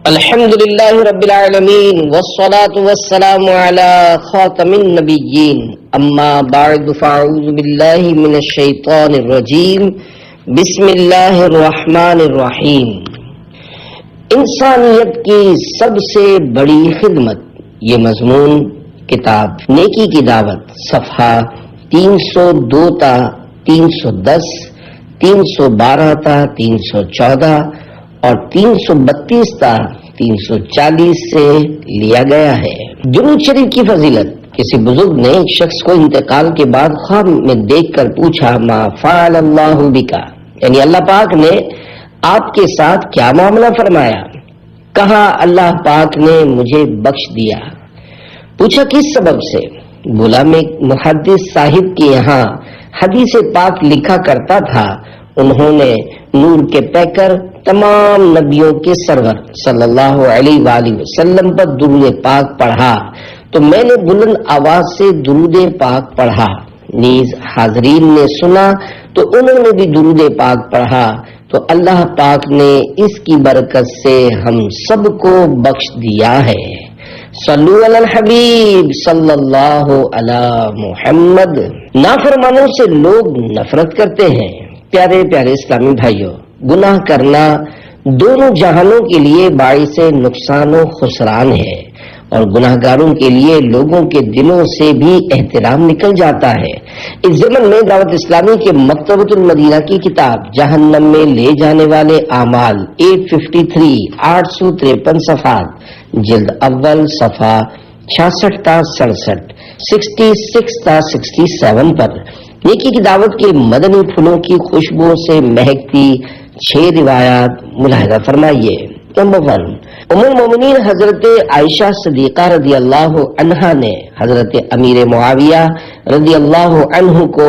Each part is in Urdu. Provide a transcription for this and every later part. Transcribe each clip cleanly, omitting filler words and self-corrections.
الحمد للہ رب العالمین والصلاة والسلام علی خاتم النبیین اما بعد فاعوذ باللہ من الشیطان الرجیم بسم اللہ الرحمن الرحیم۔ انسانیت کی سب سے بڑی خدمت، یہ مضمون کتاب نیکی کی دعوت صفحہ 302 تا 310، 312 تا 314 اور 332 تا 340 سے لیا گیا ہے۔ درود شریف کی فضیلت۔ کسی بزرگ نے ایک شخص کو انتقال کے بعد خواب میں دیکھ کر پوچھا ما فعل اللہ بکا، یعنی اللہ پاک نے آپ کے ساتھ کیا معاملہ فرمایا؟ کہا اللہ پاک نے مجھے بخش دیا۔ پوچھا کس سبب سے؟ بولا میں محدث صاحب کے یہاں حدیث پاک لکھا کرتا تھا، انہوں نے نور کے پیکر تمام نبیوں کے سرور صلی اللہ علیہ وآلہ وسلم پر درود پاک پڑھا تو میں نے بلند آواز سے درود پاک پڑھا، نیز حاضرین نے سنا تو انہوں نے بھی درود پاک پڑھا تو اللہ پاک نے اس کی برکت سے ہم سب کو بخش دیا ہے۔ صلو علی الحبیب صلی اللہ علی محمد۔ نافرمانوں سے لوگ نفرت کرتے ہیں۔ پیارے پیارے اسلامی بھائیوں، گناہ کرنا دونوں جہانوں کے لیے باعث نقصان و خسران ہے، اور گناہ گاروں کے لیے لوگوں کے دلوں سے بھی احترام نکل جاتا ہے۔ اس ضمن میں دعوت اسلامی کے مکتبۃ المدینہ کی کتاب جہنم میں لے جانے والے اعمال 853 853 صفحات، جلد اول صفحہ 66 تا 67، 66 تا 67 پر نیکی کی دعوت کے مدنی پھولوں کی خوشبو سے مہکتی 6 روایات ملاحظہ فرمائیے۔ نمبر 1، ام المومنین حضرت عائشہ صدیقہ رضی اللہ عنہا نے حضرت امیر معاویہ رضی اللہ عنہ کو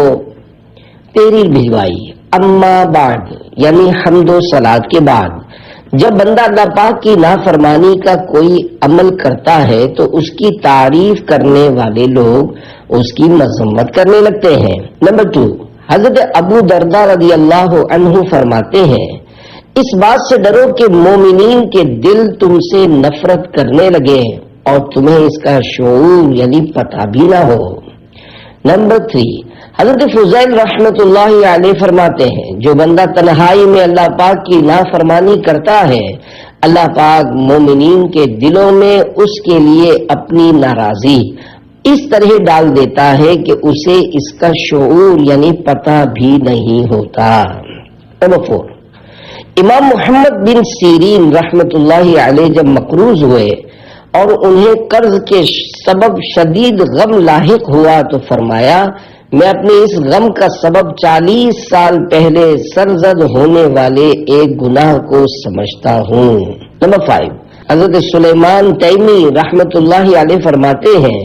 تحریر بھجوائی۔ اما بعد، یعنی حمد و صلات کے بعد، جب بندہ اللہ پاک کی نافرمانی کا کوئی عمل کرتا ہے تو اس کی تعریف کرنے والے لوگ اس کی مذمت کرنے لگتے ہیں۔ نمبر 2، حضرت ابو درداء رضی اللہ عنہ فرماتے ہیں اس بات سے ڈرو کہ مومنین کے دل تم سے نفرت کرنے لگے اور تمہیں اس کا شعور یعنی پتہ بھی نہ ہو۔ نمبر 3، حضرت فضیل رحمت اللہ علیہ فرماتے ہیں جو بندہ تنہائی میں اللہ پاک کی نافرمانی کرتا ہے، اللہ پاک مومنین کے دلوں میں اس کے لیے اپنی ناراضی اس طرح ڈال دیتا ہے کہ اسے اس کا شعور یعنی پتہ بھی نہیں ہوتا۔ نمبر 4، امام محمد بن سیرین رحمت اللہ علیہ جب مقروض ہوئے اور انہیں قرض کے سبب شدید غم لاحق ہوا تو فرمایا میں اپنے اس غم کا سبب 40 سال پہلے سرزد ہونے والے ایک گناہ کو سمجھتا ہوں۔ نمبر 5، حضرت سلیمان تیمی رحمت اللہ علیہ فرماتے ہیں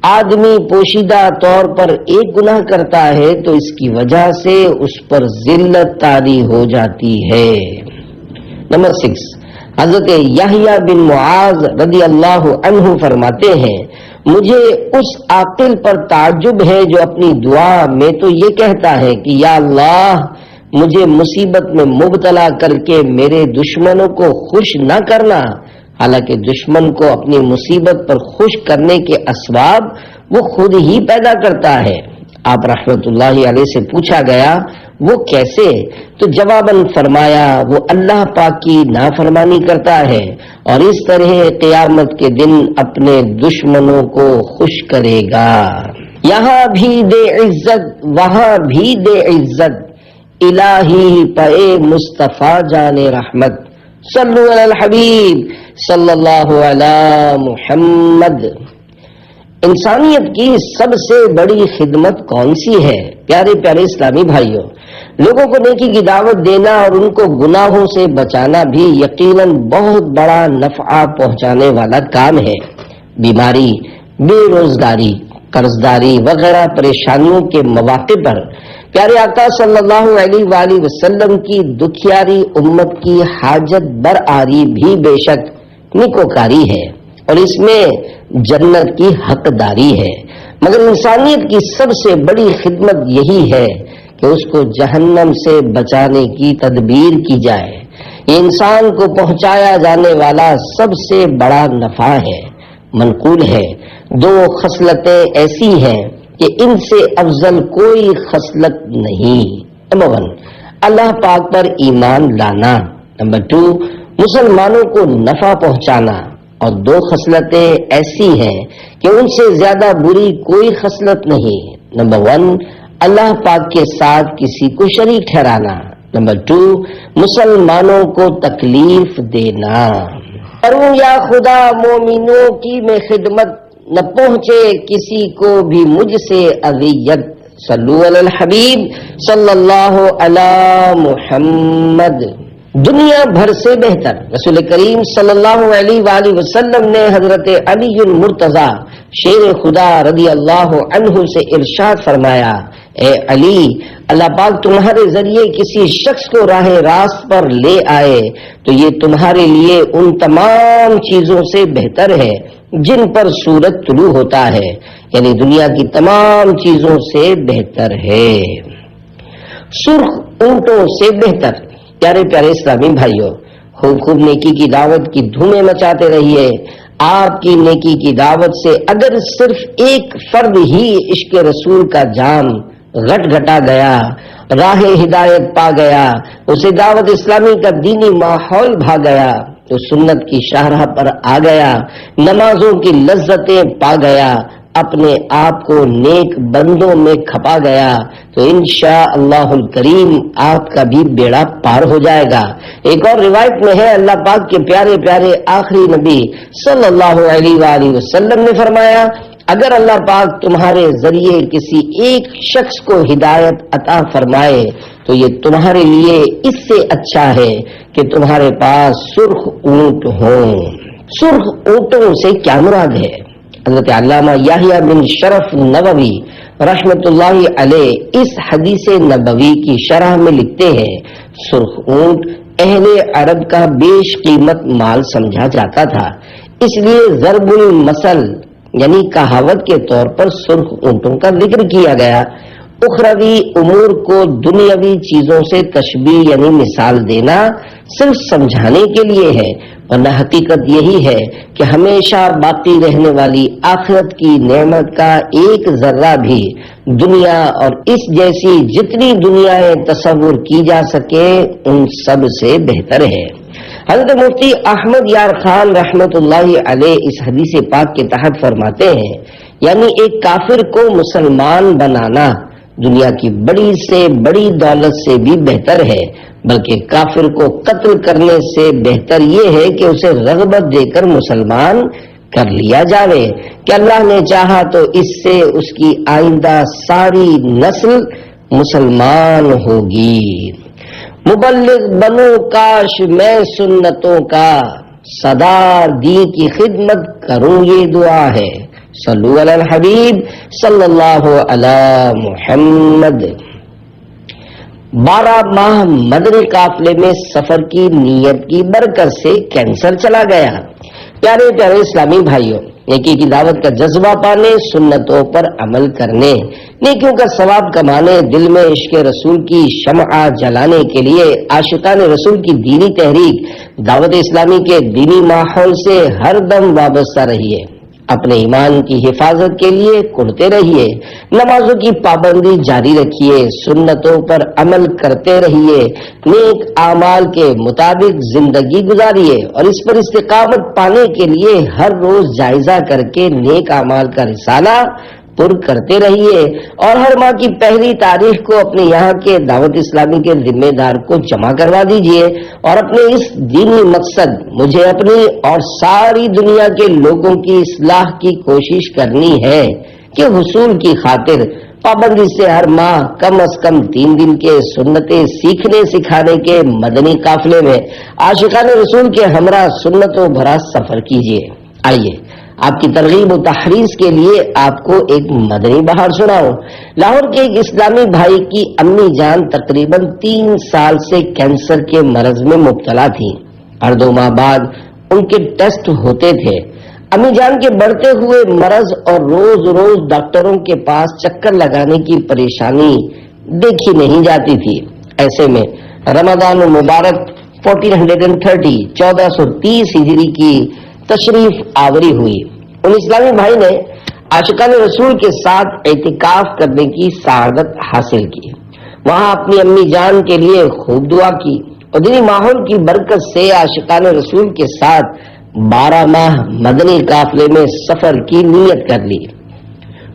آدمی پوشیدہ طور پر ایک گناہ کرتا ہے تو اس کی وجہ سے اس پر ذلت طاری ہو جاتی ہے۔ نمبر 6، حضرت یحییٰ بن معاذ رضی اللہ عنہ فرماتے ہیں مجھے اس عاقل پر تعجب ہے جو اپنی دعا میں تو یہ کہتا ہے کہ یا اللہ مجھے مصیبت میں مبتلا کر کے میرے دشمنوں کو خوش نہ کرنا، حالانکہ دشمن کو اپنی مصیبت پر خوش کرنے کے اسباب وہ خود ہی پیدا کرتا ہے۔ آپ رحمت اللہ علیہ سے پوچھا گیا وہ کیسے؟ تو جواباً فرمایا وہ اللہ پاک کی نافرمانی کرتا ہے اور اس طرح قیامت کے دن اپنے دشمنوں کو خوش کرے گا۔ یہاں بھی دے عزت وہاں بھی دے عزت، الہی پے مصطفیٰ جان رحمت، صلو علی الحبیب صلی اللہ علی محمد۔ انسانیت کی سب سے بڑی خدمت کون سی ہے؟ پیارے پیارے اسلامی بھائیوں، لوگوں کو نیکی کی دعوت دینا اور ان کو گناہوں سے بچانا بھی یقیناً بہت بڑا نفع پہنچانے والا کام ہے۔ بیماری، بے روزگاری، قرضداری وغیرہ پریشانیوں کے مواقع پر پیارے آقا صلی اللہ علیہ وآلہ وسلم کی دکھیاری امت کی حاجت برآری بھی بے شک نیکوکاری ہے اور اس میں جنت کی حقداری ہے، مگر انسانیت کی سب سے بڑی خدمت یہی ہے کہ اس کو جہنم سے بچانے کی تدبیر کی جائے۔ یہ انسان کو پہنچایا جانے والا سب سے بڑا نفع ہے۔ منقول ہے دو خصلتیں ایسی ہیں کہ ان سے افضل کوئی خصلت نہیں۔ نمبر 1 اللہ پاک پر ایمان لانا، نمبر 2 مسلمانوں کو نفع پہنچانا، اور دو خصلتیں ایسی ہیں کہ ان سے زیادہ بری کوئی خصلت نہیں۔ نمبر 1 اللہ پاک کے ساتھ کسی کو شریک ٹھہرانا، نمبر 2 مسلمانوں کو تکلیف دینا۔ کروں یا خدا مومنوں کی میں خدمت، نہ پہنچے کسی کو بھی مجھ سے اذیت۔ صلو علی الحبیب صلی اللہ علی محمد۔ دنیا بھر سے بہتر رسول کریم صلی اللہ علیہ وآلہ وسلم نے حضرت علی المرتضی شیر خدا رضی اللہ عنہ سے ارشاد فرمایا، اے علی، اللہ پاک تمہارے ذریعے کسی شخص کو راہ راست پر لے آئے تو یہ تمہارے لیے ان تمام چیزوں سے بہتر ہے جن پر سورج طلوع ہوتا ہے، یعنی دنیا کی تمام چیزوں سے بہتر ہے۔ سرخ اونٹوں سے بہتر۔ پیارے پیارے اسلامی بھائیوں، خوب خوب نیکی کی دعوت کی دھومیں مچاتے رہیے۔ آپ کی نیکی کی دعوت سے اگر صرف ایک فرد ہی عشق رسول کا جام گھٹ گھٹا گیا، راہ ہدایت پا گیا، اسے دعوت اسلامی کا دینی ماحول بھا گیا، تو سنت کی شاہراہ پر آ گیا، نمازوں کی لذتیں پا گیا، اپنے آپ کو نیک بندوں میں کھپا گیا، تو انشاءاللہ الکریم آپ کا بھی بیڑا پار ہو جائے گا۔ ایک اور روایت میں ہے، اللہ پاک کے پیارے پیارے آخری نبی صلی اللہ علیہ وآلہ وسلم نے فرمایا، اگر اللہ پاک تمہارے ذریعے کسی ایک شخص کو ہدایت عطا فرمائے تو یہ تمہارے لیے اس سے اچھا ہے کہ تمہارے پاس سرخ اونٹ ہوں۔ سرخ اونٹوں سے کیا مراد ہے؟ حضرت علامہ یحییٰ بن شرف نووی رحمت اللہ علیہ اس حدیث نبوی کی شرح میں لکھتے ہیں، سرخ اونٹ اہل عرب کا بیش قیمت مال سمجھا جاتا تھا، اس لیے ضرب المثل یعنی کہاوت کے طور پر سرخ اونٹوں کا ذکر کیا گیا۔ اخروی امور کو دنیاوی چیزوں سے تشبیہ یعنی مثال دینا صرف سمجھانے کے لیے ہے، ورنہ حقیقت یہی ہے کہ ہمیشہ باقی رہنے والی آخرت کی نعمت کا ایک ذرہ بھی دنیا اور اس جیسی جتنی دنیایں تصور کی جا سکے ان سب سے بہتر ہے۔ حضرت مفتی احمد یار خان رحمت اللہ علیہ اس حدیث پاک کے تحت فرماتے ہیں، یعنی ایک کافر کو مسلمان بنانا دنیا کی بڑی سے بڑی دولت سے بھی بہتر ہے، بلکہ کافر کو قتل کرنے سے بہتر یہ ہے کہ اسے رغبت دے کر مسلمان کر لیا جاوے کہ اللہ نے چاہا تو اس سے اس کی آئندہ ساری نسل مسلمان ہوگی۔ مبلغ بنو کاش میں سنتوں کا، صدار دین کی خدمت کروں یہ دعا ہے۔ صلو علی الحبیب صلی اللہ علی محمد۔ 12 ماہ مدنی قافلے میں سفر کی نیت کی برکت سے کینسر چلا گیا۔ پیارے پیارے اسلامی بھائیوں، نیکی کی دعوت کا جذبہ پانے، سنتوں پر عمل کرنے، نیکیوں کا ثواب کمانے، دل میں عشق رسول کی شمع جلانے کے لیے عاشقان رسول کی دینی تحریک دعوت اسلامی کے دینی ماحول سے ہر دم وابستہ رہیے۔ اپنے ایمان کی حفاظت کے لیے کڑتے رہیے، نمازوں کی پابندی جاری رکھیے، سنتوں پر عمل کرتے رہیے، نیک اعمال کے مطابق زندگی گزاریے اور اس پر استقامت پانے کے لیے ہر روز جائزہ کر کے نیک اعمال کا رسالہ پر کرتے رہیے، اور ہر ماہ کی پہلی تاریخ کو اپنے یہاں کے دعوت اسلامی کے ذمہ دار کو جمع کروا دیجئے، اور اپنے اس دینی مقصد مجھے اپنی اور ساری دنیا کے لوگوں کی اصلاح کی کوشش کرنی ہے کہ حصول کی خاطر پابندی سے ہر ماہ کم از کم 3 دن کے سنتیں سیکھنے سکھانے کے مدنی قافلے میں عاشقان رسول کے ہمراہ سنتوں بھرا سفر کیجیے۔ آئیے آپ کی ترغیب و تحریض کے لیے آپ کو ایک مدنی بہار سناؤں۔ لاہور کے ایک اسلامی بھائی کی امی جان تقریباً 3 سال سے کینسر کے مرض میں مبتلا تھی، ہر 2 ماہ بعد ان کے ٹیسٹ ہوتے تھے۔ امی جان کے بڑھتے ہوئے مرض اور روز روز ڈاکٹروں کے پاس چکر لگانے کی پریشانی دیکھی نہیں جاتی تھی۔ ایسے میں رمضان المبارک 1430 1430 ہجری کی تشریف آوری ہوئی. ان اسلامی بھائی نے عاشقان رسول کے ساتھ اعتکاف کرنے کی سعادت حاصل کی. وہاں اپنی امی جان کے لیے خوب دعا کی اور دینی ماحول کی برکت سے عاشقان رسول کے ساتھ 12 ماہ مدنی قافلے میں سفر کی نیت کر لی.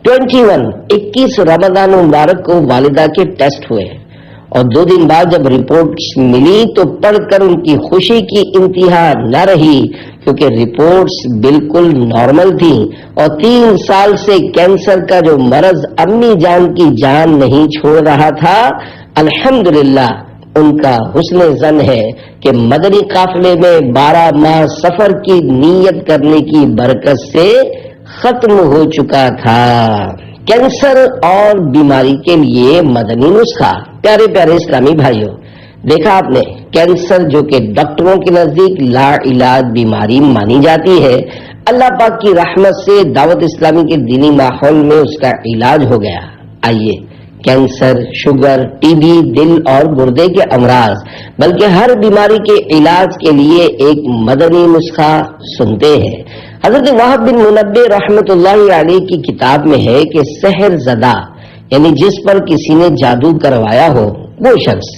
21 رمضان مبارک کو والدہ کے ٹیسٹ ہوئے اور 2 دن بعد جب رپورٹ ملی تو پڑھ کر ان کی خوشی کی انتہا نہ رہی، کیونکہ رپورٹس بالکل نارمل تھیں اور 3 سال سے کینسر کا جو مرض امی جان کی جان نہیں چھوڑ رہا تھا، الحمدللہ ان کا حسن ظن ہے کہ مدنی قافلے میں 12 ماہ سفر کی نیت کرنے کی برکت سے ختم ہو چکا تھا. کینسر اور بیماری کے لیے مدنی نسخہ. پیارے پیارے اسلامی بھائیوں، دیکھا آپ نے، کینسر جو کہ ڈاکٹروں کے نزدیک لا علاج بیماری مانی جاتی ہے، اللہ پاک کی رحمت سے دعوت اسلامی کے دینی ماحول میں اس کا علاج ہو گیا. آئیے کینسر، شوگر، ٹی بی، دل اور گردے کے امراض، بلکہ ہر بیماری کے علاج کے لیے ایک مدنی نسخہ سنتے ہیں. حضرت وہب بن منبہ رحمت اللہ علیہ کی کتاب میں ہے کہ سحر زدہ یعنی جس پر کسی نے جادو کروایا ہو، وہ شخص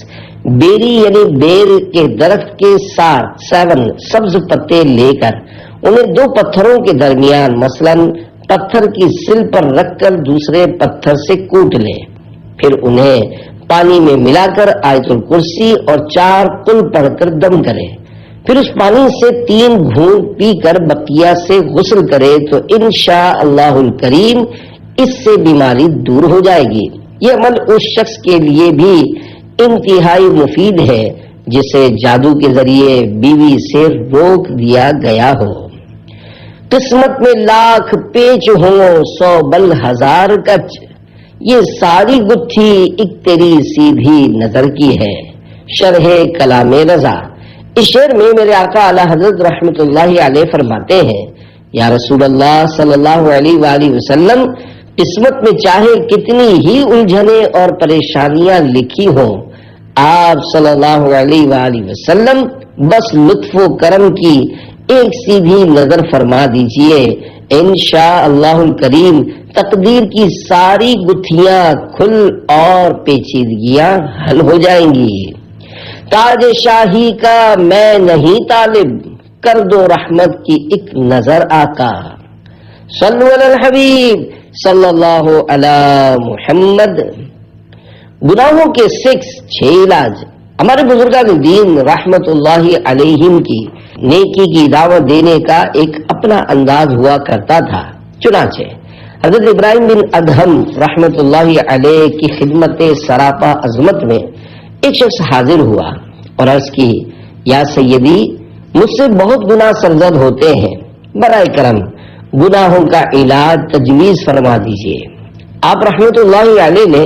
بیری یعنی بیر کے درخت کے 7 سبز پتے لے کر انہیں 2 پتھروں کے درمیان مثلاً پتھر کی سل پر رکھ کر دوسرے پتھر سے کوٹ لے، پھر انہیں پانی میں ملا کر آیت الکرسی اور 4 قل پڑھ کر دم کرے، پھر اس پانی سے 3 گھونٹ پی کر بقیہ سے غسل کرے تو انشاء اللہ الکریم اس سے بیماری دور ہو جائے گی. یہ عمل اس شخص کے لیے بھی انتہائی مفید ہے جسے جادو کے ذریعے بیوی سے روک دیا گیا ہو. قسمت میں لاکھ پیچ ہوں 100 بل 1000 کچ، یہ ساری گتھی ایک تیری سیدھی نظر کی ہے. شرح کلام رضا. اس شعر میں میرے آقا اعلی حضرت رحمت اللہ علیہ فرماتے ہیں، یا رسول اللہ صلی اللہ علیہ وآلہ وسلم، قسمت میں چاہے کتنی ہی الجھنیں اور پریشانیاں لکھی ہوں، آپ صلی اللہ علیہ وآلہ وسلم بس لطف و کرم کی ایک سیدھی نظر فرما دیجئے، انشاء اللہ الکریم تقدیر کی ساری گتھیاں کھل اور پیچیدگیاں حل ہو جائیں گی. تاج شاہی کا میں نہیں طالب، کر دو رحمت کی ایک نظر آقا. صلو علی الحبیب صلی اللہ علی محمد. گناہوں کے 6 علاج. ہمارے بزرگان دین رحمت اللہ علیہم کی نیکی کی دعوت دینے کا ایک اپنا انداز ہوا کرتا تھا. چنانچہ حضرت ابراہیم بن ادہم رحمت اللہ علیہ کی خدمت سراپا عظمت میں ایک شخص حاضر ہوا اور عرض کی، یا سیدی، مجھ سے بہت گناہ سرزد ہوتے ہیں، برائے کرم گناہوں کا علاج تجویز فرما دیجیے. آپ رحمت اللہ علیہ نے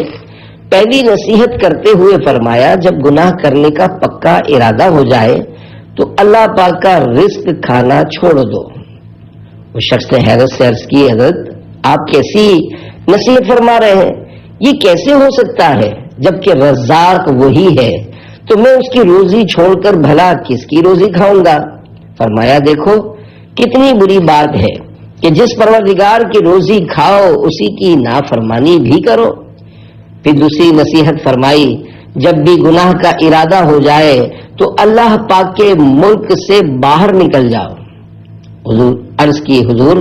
پہلی نصیحت کرتے ہوئے فرمایا، جب گناہ کرنے کا پکا ارادہ ہو جائے تو اللہ پاک کا رزق کھانا چھوڑ دو. وہ شخص نے حیرت سے عرض کی، حضرت آپ کیسی نصیحت فرما رہے ہیں؟ یہ کیسے ہو سکتا ہے؟ جبکہ رزاق وہی ہے تو میں اس کی روزی چھوڑ کر بھلا کس کی روزی کھاؤں گا؟ فرمایا، دیکھو کتنی بری بات ہے کہ جس پروردگار کی روزی کھاؤ اسی کی نافرمانی بھی کرو. پھر دوسری نصیحت فرمائی، جب بھی گناہ کا ارادہ ہو جائے تو اللہ پاک کے ملک سے باہر نکل جاؤ. حضور عرض کی، حضور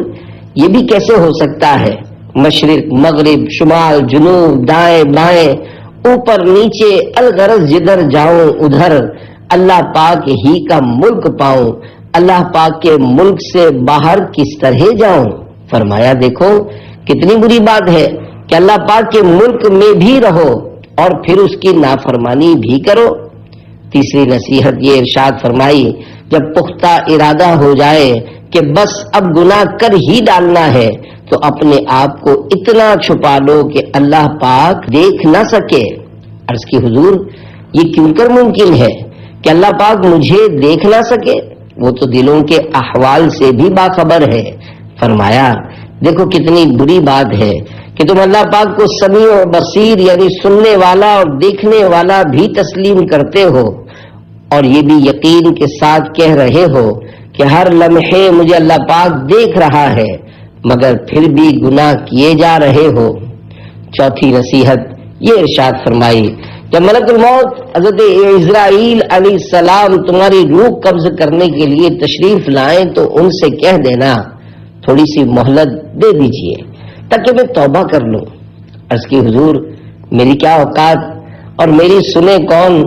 یہ بھی کیسے ہو سکتا ہے؟ مشرق مغرب شمال جنوب دائیں بائیں اوپر نیچے الغرض جدھر جاؤں ادھر اللہ پاک ہی کا ملک پاؤں، اللہ پاک کے ملک سے باہر کس طرح جاؤں؟ فرمایا، دیکھو کتنی بری بات ہے کہ اللہ پاک کے ملک میں بھی رہو اور پھر اس کی نافرمانی بھی کرو. تیسری نصیحت یہ ارشاد فرمائی، جب پختہ ارادہ ہو جائے کہ بس اب گناہ کر ہی ڈالنا ہے تو اپنے آپ کو اتنا چھپا لو کہ اللہ پاک دیکھ نہ سکے. عرض کی، حضور یہ کیوں کر ممکن ہے کہ اللہ پاک مجھے دیکھ نہ سکے؟ وہ تو دلوں کے احوال سے بھی باخبر ہے. فرمایا، دیکھو کتنی بری بات ہے کہ تم اللہ پاک کو سمیع و بصیر یعنی سننے والا اور دیکھنے والا بھی تسلیم کرتے ہو اور یہ بھی یقین کے ساتھ کہہ رہے ہو کہ ہر لمحے مجھے اللہ پاک دیکھ رہا ہے، مگر پھر بھی گناہ کیے جا رہے ہو۔ چوتھی نصیحت یہ ارشاد فرمائی، جب ملک الموت حضرت اسرائیل علیہ السلام تمہاری روح قبض کرنے کے لیے تشریف لائیں تو ان سے کہہ دینا تھوڑی سی مہلت دے دیجئے تاکہ میں توبہ کر لوں۔ عرض کی حضور میری کیا اوقات اور میری سنے کون،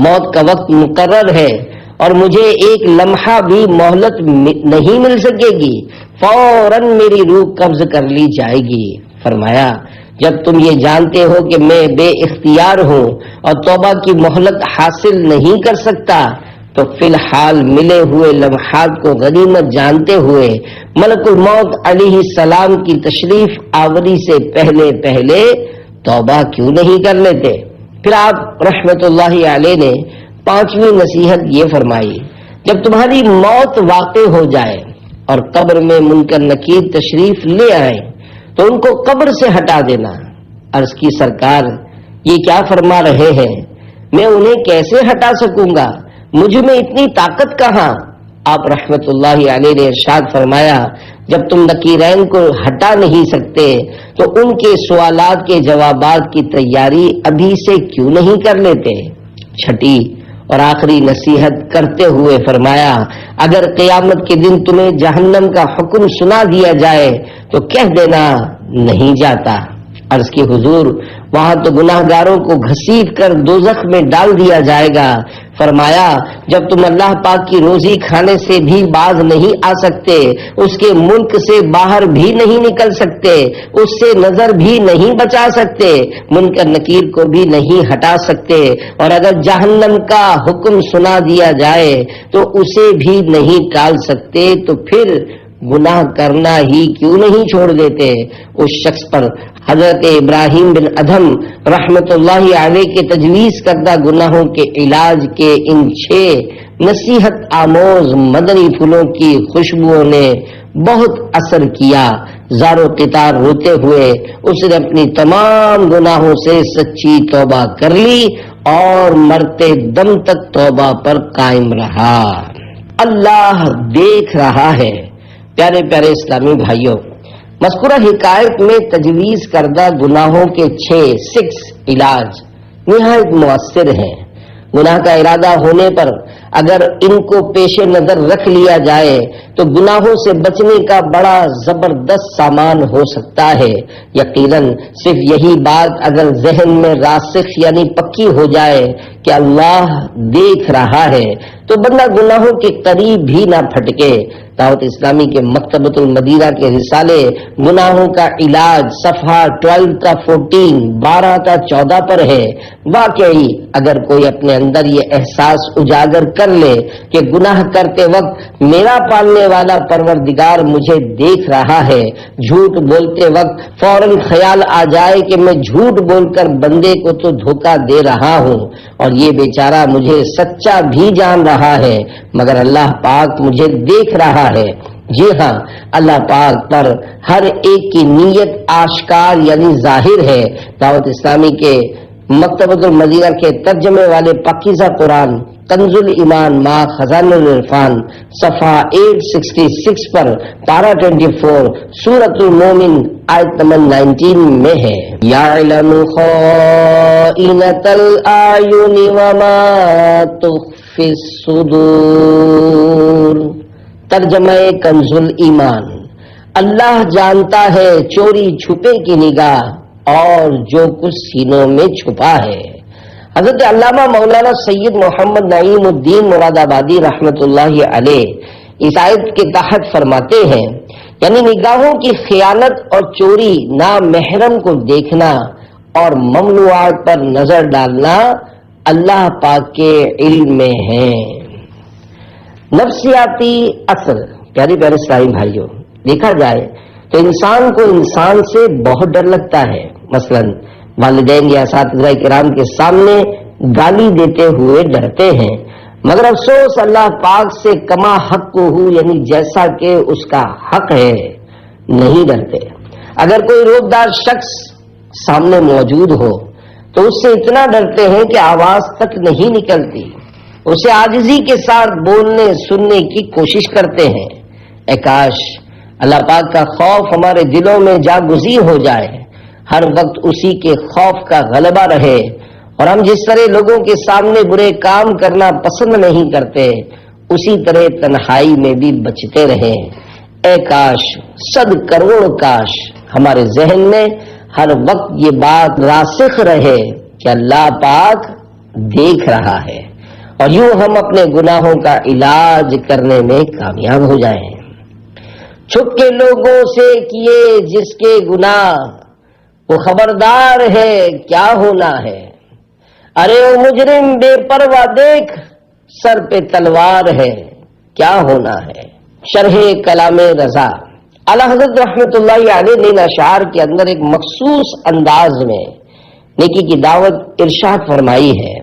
موت کا وقت مقرر ہے اور مجھے ایک لمحہ بھی مہلت نہیں مل سکے گی، فوراً میری روح قبض کر لی جائے گی۔ فرمایا جب تم یہ جانتے ہو کہ میں بے اختیار ہوں اور توبہ کی مہلت حاصل نہیں کر سکتا تو فی الحال ملے ہوئے لمحات کو غنیمت جانتے ہوئے ملک الموت علیہ السلام کی تشریف آوری سے پہلے پہلے توبہ کیوں نہیں کر لیتے؟ پھر آپ رحمت اللہ علیہ نے پانچویں نصیحت یہ فرمائی، جب تمہاری موت واقع ہو جائے اور قبر میں منکر نکیر تشریف لے آئے تو ان کو قبر سے ہٹا دینا۔ عرض کی سرکار یہ کیا فرما رہے ہیں، میں انہیں کیسے ہٹا سکوں گا، مجھ میں اتنی طاقت کہاں؟ آپ رحمت اللہ علیہ نے ارشاد فرمایا جب تم نکیرین کو ہٹا نہیں سکتے تو ان کے سوالات کے جوابات کی تیاری ابھی سے کیوں نہیں کر لیتے؟ چھٹی اور آخری نصیحت کرتے ہوئے فرمایا اگر قیامت کے دن تمہیں جہنم کا حکم سنا دیا جائے تو کہہ دینا نہیں جاتا۔ عرض کی حضور وہاں تو گناہ گاروں کو گھسیٹ کر دوزخ میں ڈال دیا جائے گا۔ فرمایا جب تم اللہ پاک کی روزی کھانے سے بھی باز نہیں آ سکتے، اس کے ملک سے باہر بھی نہیں نکل سکتے، اس سے نظر بھی نہیں بچا سکتے، منکر نکیر کو بھی نہیں ہٹا سکتے، اور اگر جہنم کا حکم سنا دیا جائے تو اسے بھی نہیں ٹال سکتے، تو پھر گناہ کرنا ہی کیوں نہیں چھوڑ دیتے؟ اس شخص پر حضرت ابراہیم بن ادھم رحمت اللہ علیہ کے تجویز کردہ گناہوں کے علاج کے ان 6 نصیحت آموز مدنی پھولوں کی خوشبوؤں نے بہت اثر کیا۔ زار و قطار روتے ہوئے اس نے اپنی تمام گناہوں سے سچی توبہ کر لی اور مرتے دم تک توبہ پر قائم رہا۔ اللہ دیکھ رہا ہے۔ پیارے پیارے اسلامی بھائیوں، مذکورہ حکایت میں تجویز کردہ گناہوں کے 6 علاج نہایت مؤثر ہیں۔ گناہ کا ارادہ ہونے پر اگر ان کو پیش نظر رکھ لیا جائے تو گناہوں سے بچنے کا بڑا زبردست سامان ہو سکتا ہے۔ یقیناً صرف یہی بات اگر ذہن میں راسخ یعنی پکی ہو جائے کہ اللہ دیکھ رہا ہے تو بندہ گناہوں کے قریب بھی نہ پھٹکے۔ دعوت اسلامی کے مکتبۃ المدینہ کے رسالے گناہوں کا علاج صفحہ 12 کا 14، 12 کا 14 پر ہے۔ واقعی اگر کوئی اپنے اندر یہ احساس اجاگر کر لے کہ گناہ کرتے وقت میرا پالنے والا پروردگار مجھے دیکھ رہا ہے، جھوٹ بولتے وقت فوراً خیال آ جائے کہ میں جھوٹ بول کر بندے کو تو دھوکہ دے رہا ہوں اور یہ بیچارہ مجھے سچا بھی جان رہا ہے مگر اللہ پاک مجھے دیکھ رہا ہے۔ جی ہاں، اللہ پاک پر ہر ایک کی نیت آشکار یعنی ظاہر ہے۔ دعوت اسلامی کے مکتبۃ المدینہ کے ترجمے والے پاکیزہ قرآن کنز الایمان ما خزان العرفان صفحہ 866 پر پارہ 24 سورۃ المومن آیت نمبر 19 میں ہے، یعلم خائنۃ الاعین وما تخفی الصدور۔ ترجمہ کنز الایمان، اللہ جانتا ہے چوری چھپے کی نگاہ اور جو کچھ سینوں میں چھپا ہے۔ حضرت علامہ مولانا سید محمد نعیم الدین مراد آبادی رحمت اللہ علیہ اس آیت کے تحت فرماتے ہیں یعنی نگاہوں کی خیانت اور چوری، نامحرم کو دیکھنا اور ممنوعات پر نظر ڈالنا اللہ پاک کے علم میں ہے۔ نفسیاتی اثر، پیاری پیارے اسلامی بھائیوں، دیکھا جائے تو انسان کو انسان سے بہت ڈر لگتا ہے۔ مثلا والدین یا اساتذہ کرام کے سامنے گالی دیتے ہوئے ڈرتے ہیں، مگر افسوس اللہ پاک سے کما حق ہو یعنی جیسا کہ اس کا حق ہے نہیں ڈرتے۔ اگر کوئی روبدار شخص سامنے موجود ہو تو اس سے اتنا ڈرتے ہیں کہ آواز تک نہیں نکلتی۔ اسے عاجزی کے ساتھ بولنے سننے کی کوشش کرتے ہیں۔ اے کاش اللہ پاک کا خوف ہمارے دلوں میں جاگزی ہو جائے، ہر وقت اسی کے خوف کا غلبہ رہے، اور ہم جس طرح لوگوں کے سامنے برے کام کرنا پسند نہیں کرتے اسی طرح تنہائی میں بھی بچتے رہیں۔ اے کاش، 100 کروڑ کاش ہمارے ذہن میں ہر وقت یہ بات راسخ رہے کہ اللہ پاک دیکھ رہا ہے، اور یوں ہم اپنے گناہوں کا علاج کرنے میں کامیاب ہو جائیں۔ چھپ کے لوگوں سے کیے جس کے گناہ، وہ خبردار ہے کیا ہونا ہے۔ ارے او مجرم بے پرواہ دیکھ، سر پہ تلوار ہے کیا ہونا ہے۔ شرح کلام رضا، اعلیٰ حضرت رحمت اللہ علیہ نے ان اشعار کے اندر ایک مخصوص انداز میں نیکی کی دعوت ارشاد فرمائی ہے۔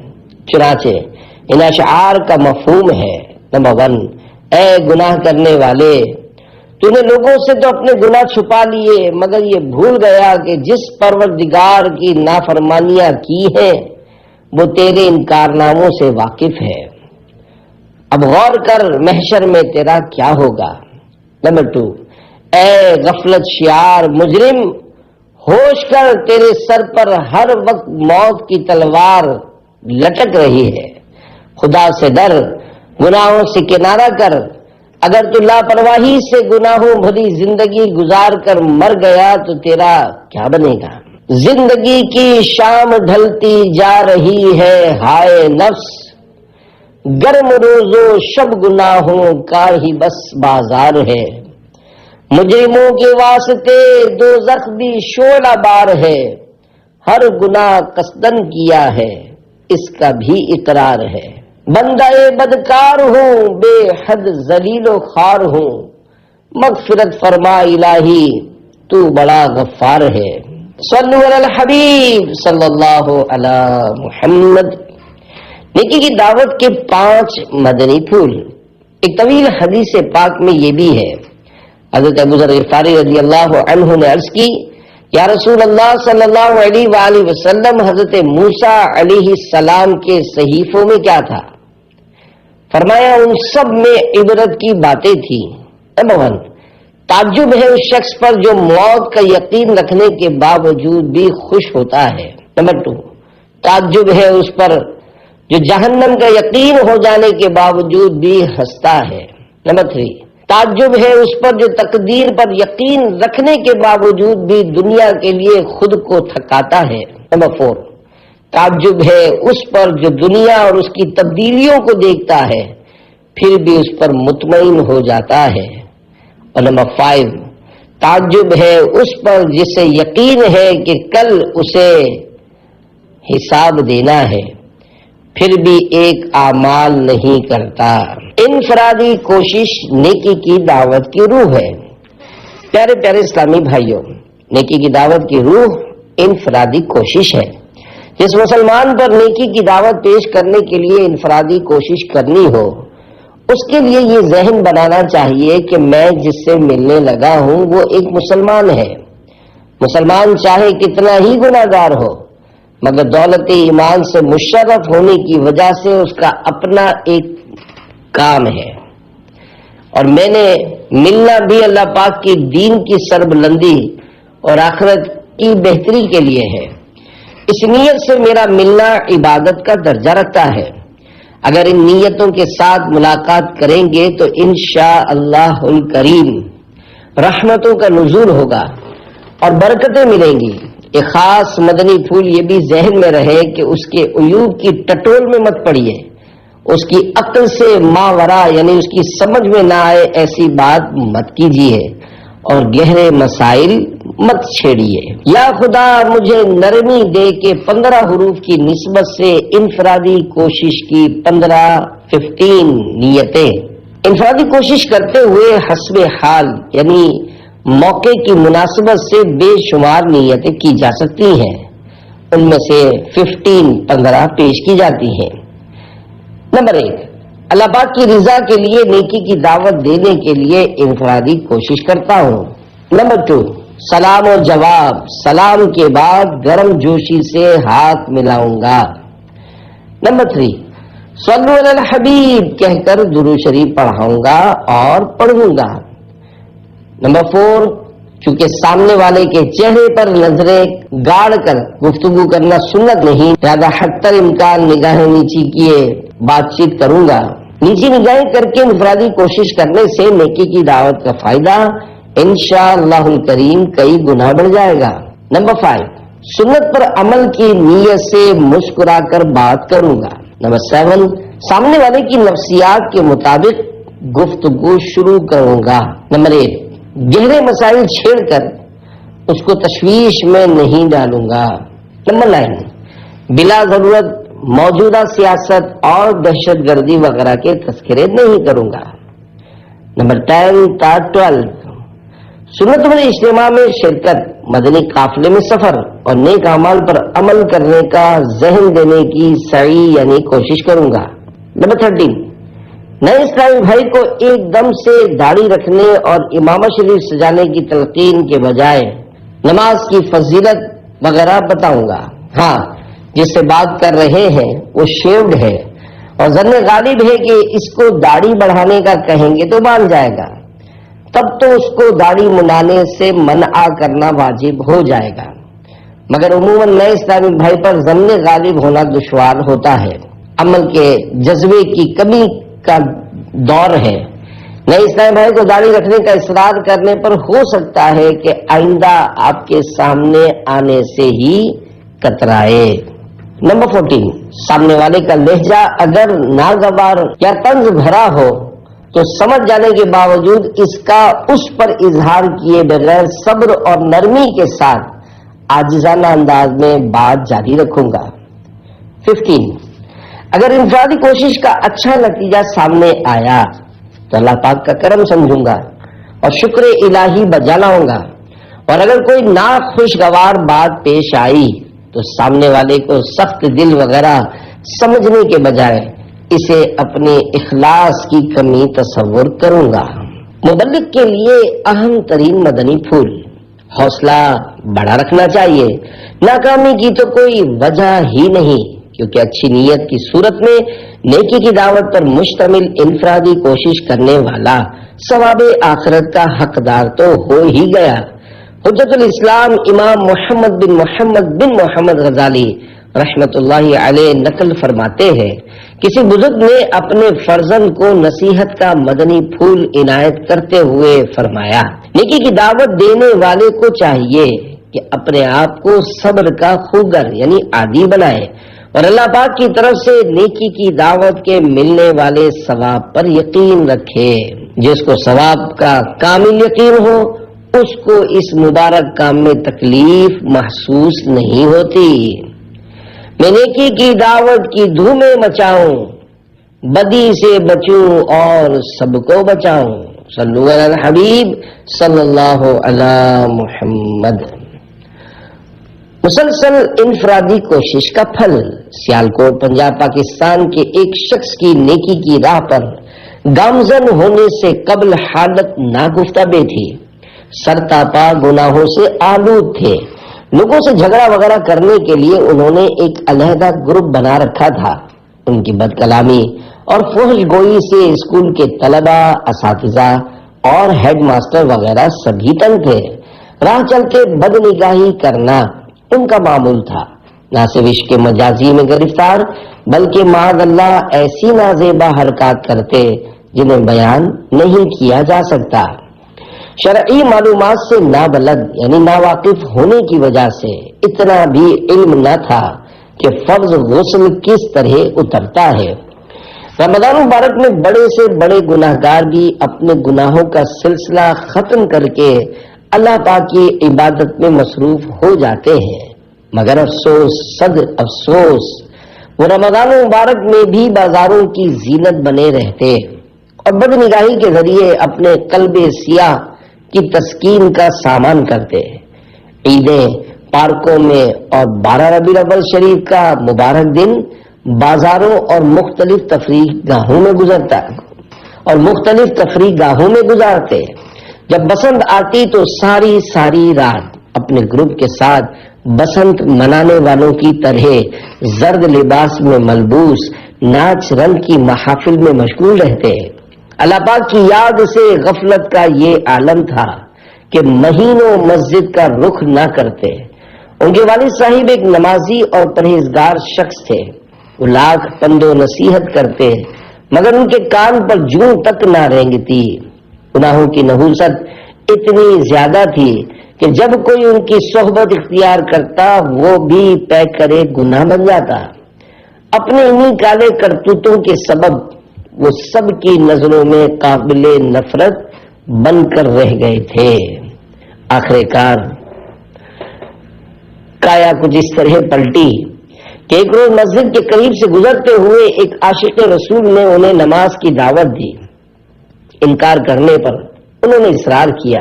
چنانچہ ان اشعار کا مفہوم ہے، نمبر 1، اے گناہ کرنے والے، تو نے لوگوں سے تو اپنے گناہ چھپا لیے، مگر یہ بھول گیا کہ جس پروردگار کی نافرمانیاں کی ہیں وہ تیرے ان کارناموں سے واقف ہے۔ اب غور کر محشر میں تیرا کیا ہوگا۔ نمبر 2، اے غفلت شیار مجرم، ہوش کر، تیرے سر پر ہر وقت موت کی تلوار لٹک رہی ہے۔ خدا سے ڈر، گناہوں سے کنارہ کر، اگر تو لاپرواہی سے گناہوں بھری زندگی گزار کر مر گیا تو تیرا کیا بنے گا۔ زندگی کی شام ڈھلتی جا رہی ہے، ہائے نفس، گرم روز و شب گناہوں کا ہی بس بازار ہے۔ مجرموں کے واسطے دوزخ بھی شعلہ بار ہے، ہر گناہ قصدن کیا ہے اس کا بھی اقرار ہے۔ بندہ بدکار ہوں، بے حد ذلیل و خوار ہوں، مغفرت فرما الہی تو بڑا غفار ہے۔ صلو علی الحبیب صلی اللہ علی محمد۔ نیکی کی دعوت کے 5 مدنی پھول۔ ایک طویل حدیث پاک میں یہ بھی ہے، حضرت ابو ذر غفاری رضی اللہ عنہ نے عرض کی، یا رسول اللہ صلی اللہ علیہ وآلہ وسلم، حضرت موسیٰ علیہ السلام کے صحیفوں میں کیا تھا؟ فرمایا ان سب میں عبرت کی باتیں تھیں۔ نمبر 1، تعجب ہے اس شخص پر جو موت کا یقین رکھنے کے باوجود بھی خوش ہوتا ہے۔ نمبر 2، تعجب ہے اس پر جو جہنم کا یقین ہو جانے کے باوجود بھی ہنستا ہے۔ نمبر 3، تعجب ہے اس پر جو تقدیر پر یقین رکھنے کے باوجود بھی دنیا کے لیے خود کو تھکاتا ہے۔ نمبر 4، تعجب ہے اس پر جو دنیا اور اس کی تبدیلیوں کو دیکھتا ہے پھر بھی اس پر مطمئن ہو جاتا ہے۔ اور نمبر 5، تعجب ہے اس پر جسے یقین ہے کہ کل اسے حساب دینا ہے پھر بھی ایک اعمال نہیں کرتا۔ انفرادی کوشش نیکی کی دعوت کی روح ہے۔ پیارے پیارے اسلامی بھائیوں، نیکی کی دعوت کی روح انفرادی کوشش ہے۔ جس مسلمان پر نیکی کی دعوت پیش کرنے کے لیے انفرادی کوشش کرنی ہو، اس کے لیے یہ ذہن بنانا چاہیے کہ میں جس سے ملنے لگا ہوں وہ ایک مسلمان ہے۔ مسلمان چاہے کتنا ہی گناہگار ہو، مگر دولت ایمان سے مشرف ہونے کی وجہ سے اس کا اپنا ایک کام ہے، اور میں نے ملنا بھی اللہ پاک کی دین کی سربلندی اور آخرت کی بہتری کے لیے ہے۔ اس نیت سے میرا ملنا عبادت کا درجہ رکھتا ہے۔ اگر ان نیتوں کے ساتھ ملاقات کریں گے تو انشاءاللہ الکریم رحمتوں کا نزول ہوگا اور برکتیں ملیں گی۔ ایک خاص مدنی پھول یہ بھی ذہن میں رہے کہ اس کے عیوب کی ٹٹول میں مت پڑیے، اس کی عقل سے ماورا یعنی اس کی سمجھ میں نہ آئے ایسی بات مت کیجیے، اور گہرے مسائل مت چھیڑیے۔ یا خدا مجھے نرمی دے کے 15 حروف کی نسبت سے انفرادی کوشش کی 15 نیتیں انفرادی کوشش کرتے ہوئے حسب حال یعنی موقع کی مناسبت سے بے شمار نیتیں کی جا سکتی ہیں، ان میں سے 15 پیش کی جاتی ہیں۔ نمبر 1، اللہ پاک کی رضا کے لیے نیکی کی دعوت دینے کے لیے انفرادی کوشش کرتا ہوں۔ نمبر 2، سلام و جواب، سلام کے بعد گرم جوشی سے ہاتھ ملاؤں گا۔ نمبر 3، صلو علی الحبیب کہہ کر درود شریف پڑھاؤں گا اور پڑھوں گا۔ نمبر 4، چونکہ سامنے والے کے چہرے پر نظریں گاڑ کر گفتگو کرنا سنت نہیں، لہذا حتی الامکان نگاہیں نیچی کیے بات چیت کروں گا۔ نیچی نگاہیں کر کے انفرادی کوشش کرنے سے نیکی کی دعوت کا فائدہ انشاءاللہ الکریم کئی گنا بڑھ جائے گا۔ نمبر 5، سنت پر عمل کی نیت سے مسکرا کر بات کروں گا۔ نمبر 7، سامنے والے کی نفسیات کے مطابق گفتگو شروع کروں گا۔ نمبر 8، گہرے مسائل چھیڑ کر اس کو تشویش میں نہیں ڈالوں گا۔ نمبر 9، بلا ضرورت موجودہ سیاست اور دہشت گردی وغیرہ کے تذکرے نہیں کروں گا۔ نمبر 10 تا 12، سنت پر اجتماع میں شرکت، مدنی قافلے میں سفر اور نیک اعمال پر عمل کرنے کا ذہن دینے کی سعی یعنی کوشش کروں گا۔ نمبر 13، نئے اسلامی بھائی کو ایک دم سے داڑھی رکھنے اور امامہ شریف سجانے کی تلقین کے بجائے نماز کی فضیلت وغیرہ بتاؤں گا۔ ہاں، جس سے بات کر رہے ہیں وہ شیوڈ ہے اور ظن غالب ہے کہ اس کو داڑھی بڑھانے کا کہیں گے تو مان جائے گا، تب تو اس کو داڑھی منانے سے منع کرنا واجب ہو جائے گا، مگر عموماً نئے اسلامی بھائی پر ظن غالب ہونا دشوار ہوتا ہے، عمل کے جذبے کی کمی کا دور ہے۔ نئے اسلامی بھائی کو داڑھی رکھنے کا اصرار کرنے پر ہو سکتا ہے کہ آئندہ آپ کے سامنے آنے سے ہی کترائے۔ نمبر 14، سامنے والے کا لہجہ اگر ناگوار یا طنز بھرا ہو تو سمجھ جانے کے باوجود اس کا اس پر اظہار کیے بغیر صبر اور نرمی کے ساتھ عاجزانہ انداز میں بات جاری رکھوں گا۔ 15، اگر انفرادی کوشش کا اچھا نتیجہ سامنے آیا تو اللہ پاک کا کرم سمجھوں گا اور شکر الہی بجا لاؤں گا، اور اگر کوئی ناخوشگوار بات پیش آئی تو سامنے والے کو سخت دل وغیرہ سمجھنے کے بجائے اسے اپنے اخلاص کی کمی تصور کروں گا۔ مبلغ کے لیے اہم ترین مدنی پھول، حوصلہ بڑا رکھنا چاہیے۔ ناکامی کی تو کوئی وجہ ہی نہیں، کیونکہ اچھی نیت کی صورت میں نیکی کی دعوت پر مشتمل انفرادی کوشش کرنے والا ثواب آخرت کا حقدار تو ہو ہی گیا۔ حجت الاسلام امام محمد بن محمد غزالی رحمت اللہ علیہ نقل فرماتے ہیں، کسی بزرگ نے اپنے فرزند کو نصیحت کا مدنی پھول عنایت کرتے ہوئے فرمایا، نیکی کی دعوت دینے والے کو چاہیے کہ اپنے آپ کو صبر کا خوگر یعنی عادی بنائے اور اللہ پاک کی طرف سے نیکی کی دعوت کے ملنے والے ثواب پر یقین رکھے۔ جس کو ثواب کا کامل یقین ہو اس کو اس مبارک کام میں تکلیف محسوس نہیں ہوتی۔ میں نیکی کی دعوت کی دھومیں مچاؤں، بدی سے بچوں اور سب کو بچاؤں۔ صلو علی الحبیب صلی اللہ علی محمد۔ مسلسل انفرادی کوشش کا پھل۔ سیالکوٹ پنجاب پاکستان کے ایک شخص کی نیکی کی راہ پر گامزن ہونے سے قبل حالت ناگفتہ بے تھی، سرتاپا گناہوں سے آلود تھے۔ لوگوں سے جھگڑا وغیرہ کرنے کے لیے انہوں نے ایک علیحدہ گروپ بنا رکھا تھا۔ ان کی بد کلامی اور فحش گوئی سے اسکول کے طلبہ، اساتذہ اور ہیڈ ماسٹر وغیرہ سبھی تنگ تھے۔ راہ چلتے بد نگاہی کرنا ان کا معمول تھا۔ نہ صرف عشق مجازی میں گرفتار بلکہ معاذ اللہ ایسی نازیبا حرکات کرتے جنہیں بیان نہیں کیا جا سکتا۔ شرعی معلومات سے نابلد یعنی ناواقف ہونے کی وجہ سے اتنا بھی علم نہ تھا کہ فرض غسل کس طرح اترتا ہے۔ رمضان مبارک میں بڑے سے بڑے گناہگار بھی اپنے گناہوں کا سلسلہ ختم کر کے اللہ پاک کی عبادت میں مصروف ہو جاتے ہیں، مگر افسوس صد افسوس وہ رمضان مبارک میں بھی بازاروں کی زینت بنے رہتے اور بد نگاہی کے ذریعے اپنے قلب سیاہ کی تسکین کا سامان کرتے۔ عیدیں، پارکوں میں اور 12 ربیع الاول شریف کا مبارک دن بازاروں اور مختلف تفریح گاہوں میں گزارتے۔ جب بسنت آتی تو ساری رات اپنے گروپ کے ساتھ بسنت منانے والوں کی طرح زرد لباس میں ملبوس ناچ رنگ کی محافل میں مشغول رہتے. اللہ پاک کی یاد سے غفلت کا یہ عالم تھا کہ مہینوں مسجد کا رخ نہ کرتے. ان کے والد صاحب ایک نمازی اور پرہیزگار شخص تھے. وہ لاکھ پند و نصیحت کرتے مگر ان کے کان پر جوں تک نہ رینگتی. گناہوں کی نحوست اتنی زیادہ تھی کہ جب کوئی ان کی صحبت اختیار کرتا وہ بھی پیکر گناہ بن جاتا. اپنے انہی کالے کرتوتوں کے سبب وہ سب کی نظروں میں قابل نفرت بن کر رہ گئے تھے. آخر کار کایا کچھ اس طرح پلٹی کہ ایک روز مسجد کے قریب سے گزرتے ہوئے ایک عاشق رسول نے انہیں نماز کی دعوت دی. انکار کرنے پر انہوں نے اصرار کیا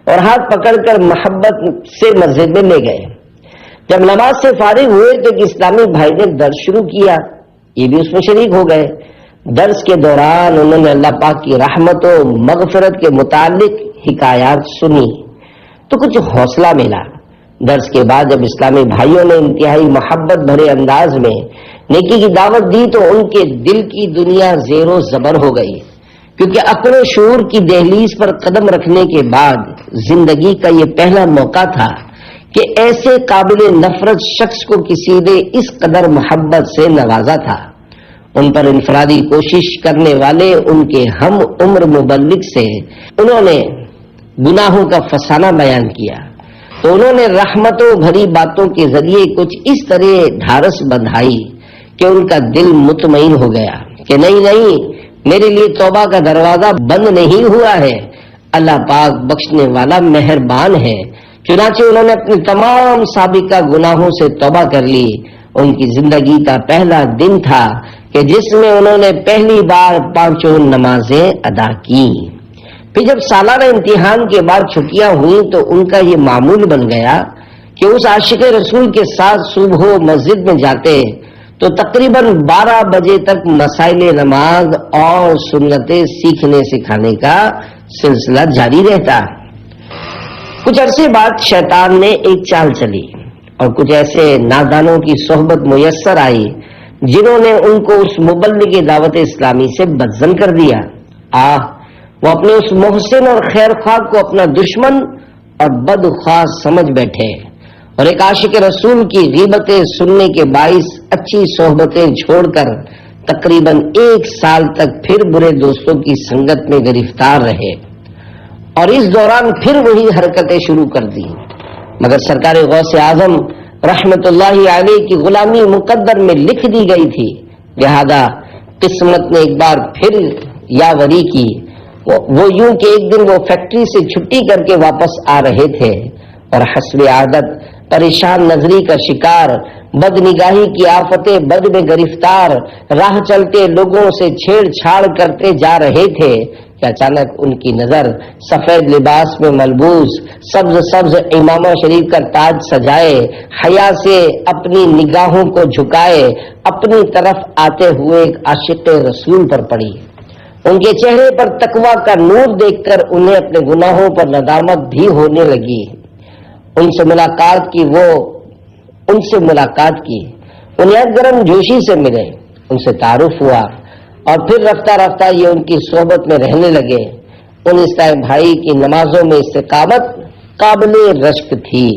اور ہاتھ پکڑ کر محبت سے مسجد میں لے گئے. جب نماز سے فارغ ہوئے تو ایک اسلامی بھائی نے درس شروع کیا. یہ بھی اس میں شریک ہو گئے. درس کے دوران انہوں نے اللہ پاک کی رحمت و مغفرت کے متعلق حکایات سنی تو کچھ حوصلہ ملا. درس کے بعد جب اسلامی بھائیوں نے انتہائی محبت بھرے انداز میں نیکی کی دعوت دی تو ان کے دل کی دنیا زیر و زبر ہو گئی، کیونکہ عقل و شعور کی دہلیز پر قدم رکھنے کے بعد زندگی کا یہ پہلا موقع تھا کہ ایسے قابل نفرت شخص کو کسی نے اس قدر محبت سے نوازا تھا. ان پر انفرادی کوشش کرنے والے ان کے ہم عمر مبلغ سے انہوں نے گناہوں کا فسانہ بیان کیا تو انہوں نے رحمتوں بھری باتوں کے ذریعے کچھ اس طرح ڈھارس بندھائی کہ ان کا دل مطمئن ہو گیا کہ نہیں میرے لیے توبہ کا دروازہ بند نہیں ہوا ہے. اللہ پاک بخشنے والا مہربان ہے. چنانچہ انہوں نے اپنے تمام سابقہ گناہوں سے توبہ کر لی. ان کی زندگی کا پہلا دن تھا کہ جس میں انہوں نے پہلی بار 5 نمازیں ادا کی. پھر جب سالانہ امتحان کے بعد چھٹیاں ہوئیں تو ان کا یہ معمول بن گیا کہ اس عاشق رسول کے ساتھ صبح مسجد میں جاتے تو تقریباً 12 بجے تک مسائل نماز اور سنتیں سیکھنے سکھانے کا سلسلہ جاری رہتا. کچھ عرصے بعد شیطان نے ایک چال چلی اور کچھ ایسے نادانوں کی صحبت میسر آئی جنہوں نے ان کو اس مبلغ دعوت اسلامی سے بدزن کر دیا. وہ اپنے اس محسن اور خیر خواہ کو اپنا دشمن اور بدخواہ سمجھ بیٹھے اور ایک عاشق رسول کی غیبتیں سننے کے باعث اچھی صحبتیں چھوڑ کر تقریباً 1 سال تک پھر برے دوستوں کی سنگت میں گرفتار رہے اور اس دوران پھر وہی حرکتیں شروع کر دی. مگر سرکار غوث اعظم رحمت اللہ علیہ کی غلامی مقدر میں لکھ دی گئی تھی، لہذا قسمت نے ایک بار پھر یاوری کی. وہ یوں کہ ایک دن وہ فیکٹری سے چھٹی کر کے واپس آ رہے تھے اور حسب عادت پریشان نظری کا شکار، بد نگاہی کی آفتیں بد میں گرفتار راہ چلتے لوگوں سے چھیڑ چھاڑ کرتے جا رہے تھے کہ اچانک ان کی نظر سفید لباس میں ملبوس سبز امامہ شریف کا تاج سجائے حیا سے اپنی نگاہوں کو جھکائے اپنی طرف آتے ہوئے ایک عاشق رسول پر پڑی. ان کے چہرے پر تقویٰ کا نور دیکھ کر انہیں اپنے گناہوں پر ندامت بھی ہونے لگی. ان سے ملاقات کی انہیں گرم جوشی سے ملے، ان سے تعارف ہوا اور پھر رفتہ رفتہ یہ ان کی صحبت میں رہنے لگے. ان اسلامی بھائی کی نمازوں میں استقامت قابل رشک تھی.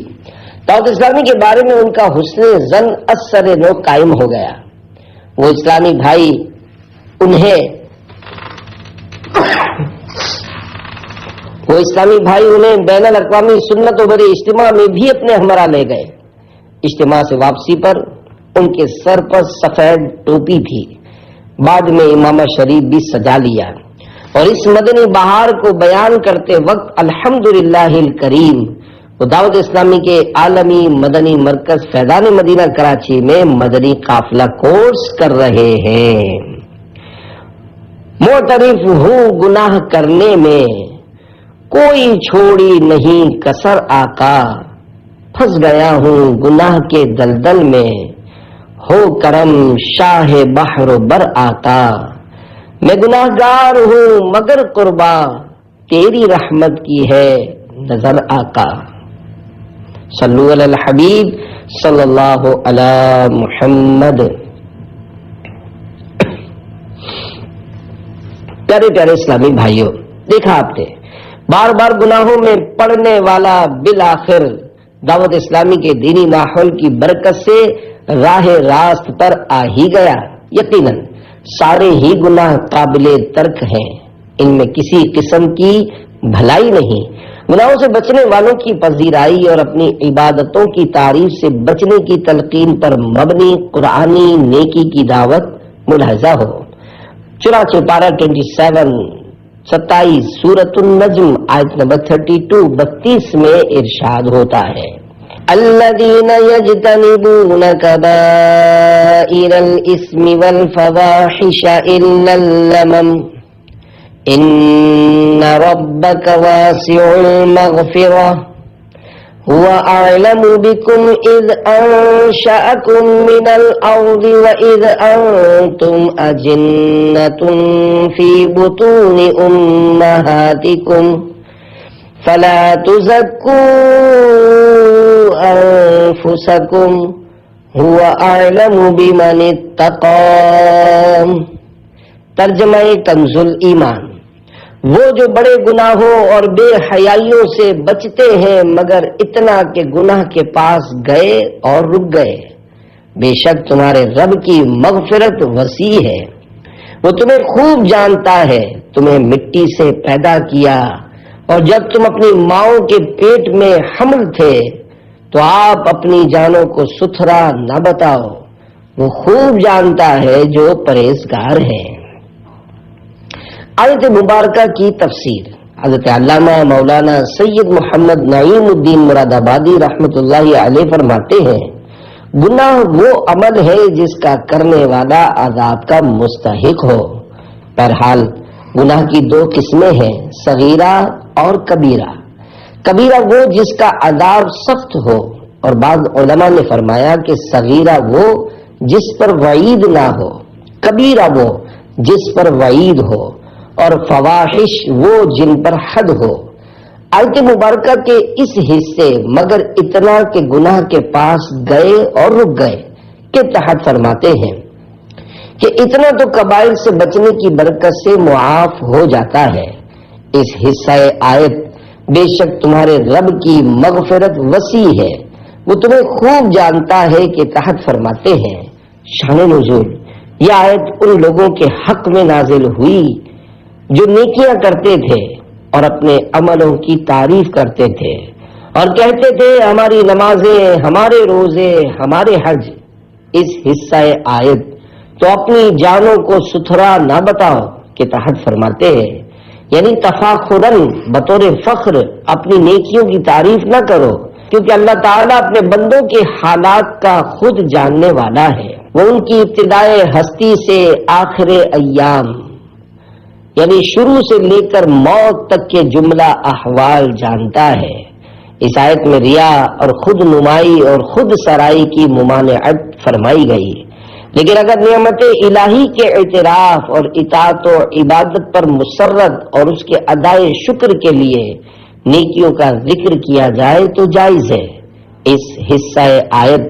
دعوت اسلامی کے بارے میں ان کا حسن ظن اثر نو قائم ہو گیا. وہ اسلامی بھائی انہیں بین الاقوامی سنت و بڑے اجتماع میں بھی اپنے ہمراہ لے گئے. اجتماع سے واپسی پر ان کے سر پر سفید ٹوپی تھی. بعد میں امامہ شریف بھی سجا لیا اور اس مدنی بہار کو بیان کرتے وقت الحمدللہ الکریم وہ دعوت اسلامی کے عالمی مدنی مرکز فیضان مدینہ کراچی میں مدنی قافلہ کورس کر رہے ہیں. معترف ہوں گناہ کرنے میں کوئی چھوڑی نہیں کسر آقا، پھنس گیا ہوں گناہ کے دلدل میں ہو کرم شاہ بحر و بر آقا. میں گناہ گار ہوں مگر قربا تیری رحمت کی ہے نظر آقا. صلو علی الحبیب صلی اللہ علی محمد. پیارے پیارے اسلامی بھائیوں، دیکھا آپ نے بار بار گناہوں میں پڑنے والا بالآخر دعوت اسلامی کے دینی ماحول کی برکت سے راہ راست پر آ ہی گیا۔ یقیناً سارے ہی گناہ قابل ترک ہیں، ان میں کسی قسم کی بھلائی نہیں۔ گناہوں سے بچنے والوں کی پذیرائی اور اپنی عبادتوں کی تعریف سے بچنے کی تلقین پر مبنی قرآنی نیکی کی دعوت ملاحظہ ہو۔ چنانچہ پارہ 27 سورۃ النجم آیت نمبر 32 میں ارشاد ہوتا ہے، الذین یجتنبون کبائر الاسم والفواحش الا اللمم ان ربک واسع المغفرہ هو أعلم بكم إذ أنشأكم من الأرض وإذ أنتم أجنة في بطون أمهاتكم فلا تزكوا أنفسكم هو أعلم بمن اتقى۔ ترجمہ کنز الایمان، وہ جو بڑے گناہوں اور بے حیائیوں سے بچتے ہیں مگر اتنا کہ گناہ کے پاس گئے اور رک گئے، بے شک تمہارے رب کی مغفرت وسیع ہے، وہ تمہیں خوب جانتا ہے، تمہیں مٹی سے پیدا کیا اور جب تم اپنی ماؤں کے پیٹ میں حمل تھے تو آپ اپنی جانوں کو ستھرا نہ بتاؤ، وہ خوب جانتا ہے جو پرہیزگار ہے۔ آیت مبارکہ کی تفسیر حضرت علامہ مولانا سید محمد نعیم الدین مراد آبادی رحمۃ اللہ علیہ فرماتے ہیں، گناہ وہ عمل ہے جس کا کرنے والا عذاب کا مستحق ہو۔ بہرحال گناہ کی دو قسمیں ہیں، صغیرہ اور کبیرہ۔ کبیرہ وہ جس کا عذاب سخت ہو، اور بعض علماء نے فرمایا کہ صغیرہ وہ جس پر وعید نہ ہو، کبیرہ وہ جس پر وعید ہو، اور فواحش وہ جن پر حد ہو۔ آیت مبارکہ کے اس حصے مگر اتنا کہ گناہ کے پاس گئے اور رک گئے کے تحت فرماتے ہیں کہ اتنا تو کبائر سے بچنے کی برکت سے معاف ہو جاتا ہے۔ اس حصہ آیت بے شک تمہارے رب کی مغفرت وسیع ہے، وہ تمہیں خوب جانتا ہے کہ تحت فرماتے ہیں۔ شان نزول، یہ آیت ان لوگوں کے حق میں نازل ہوئی جو نیکیاں کرتے تھے اور اپنے عملوں کی تعریف کرتے تھے اور کہتے تھے ہماری نمازیں، ہمارے روزے، ہمارے حج۔ اس حصہ آیت تو اپنی جانوں کو ستھرا نہ بتاؤ کے تحت فرماتے ہیں، یعنی تفاخرن بطور فخر اپنی نیکیوں کی تعریف نہ کرو، کیونکہ اللہ تعالیٰ اپنے بندوں کے حالات کا خود جاننے والا ہے۔ وہ ان کی ابتدائے ہستی سے آخر ایام، یعنی شروع سے لے کر موت تک کے جملہ احوال جانتا ہے۔ اس آیت میں ریا اور خود نمائی اور خود سرائی کی ممانعت فرمائی گئی، لیکن اگر نعمت الہی کے اعتراف اور اطاعت و عبادت پر مسرت اور اس کے ادائے شکر کے لیے نیکیوں کا ذکر کیا جائے تو جائز ہے۔ اس حصہ آیت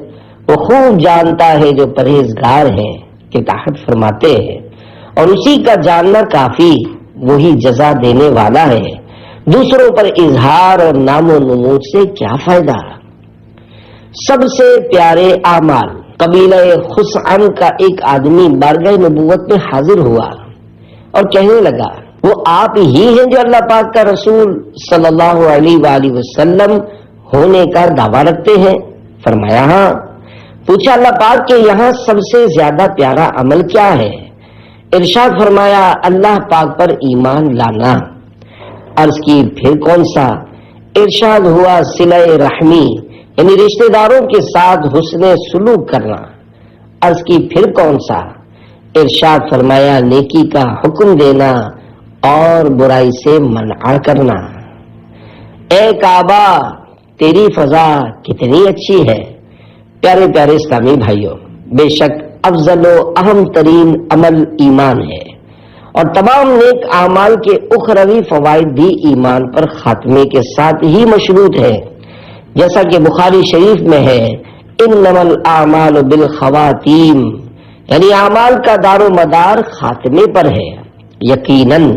وہ خوب جانتا ہے جو پرہیزگار ہے کہ تحت فرماتے ہیں، اور اسی کا جاننا کافی، وہی جزا دینے والا ہے۔ دوسروں پر اظہار اور نام و نمود سے کیا فائدہ؟ سب سے پیارے اعمال۔ قبیلہ خثعم کا ایک آدمی بارگاہ نبوت میں حاضر ہوا اور کہنے لگا، وہ آپ ہی ہیں جو اللہ پاک کا رسول صلی اللہ علیہ وآلہ وسلم ہونے کا دعویٰ رکھتے ہیں؟ فرمایا ہاں۔ پوچھا اللہ پاک کے یہاں سب سے زیادہ پیارا عمل کیا ہے؟ ارشاد فرمایا اللہ پاک پر ایمان لانا۔ عرض کی پھر کون سا؟ ارشاد ہوا صلہ رحمی، یعنی رشتہ داروں کے ساتھ حسن سلوک کرنا۔ عرض کی پھر کون سا؟ ارشاد فرمایا نیکی کا حکم دینا اور برائی سے منع کرنا۔ اے کعبہ تیری فضا کتنی اچھی ہے۔ پیارے پیارے اسلامی بھائیوں، بے شک افضل و اہم ترین عمل ایمان ہے، اور تمام نیک اعمال کے اخروی فوائد بھی ایمان پر خاتمے کے ساتھ ہی مشروط ہے، جیسا کہ بخاری شریف میں ہے انما الاعمال بالخواتیم، یعنی اعمال کا دار و مدار خاتمے پر ہے۔ یقیناً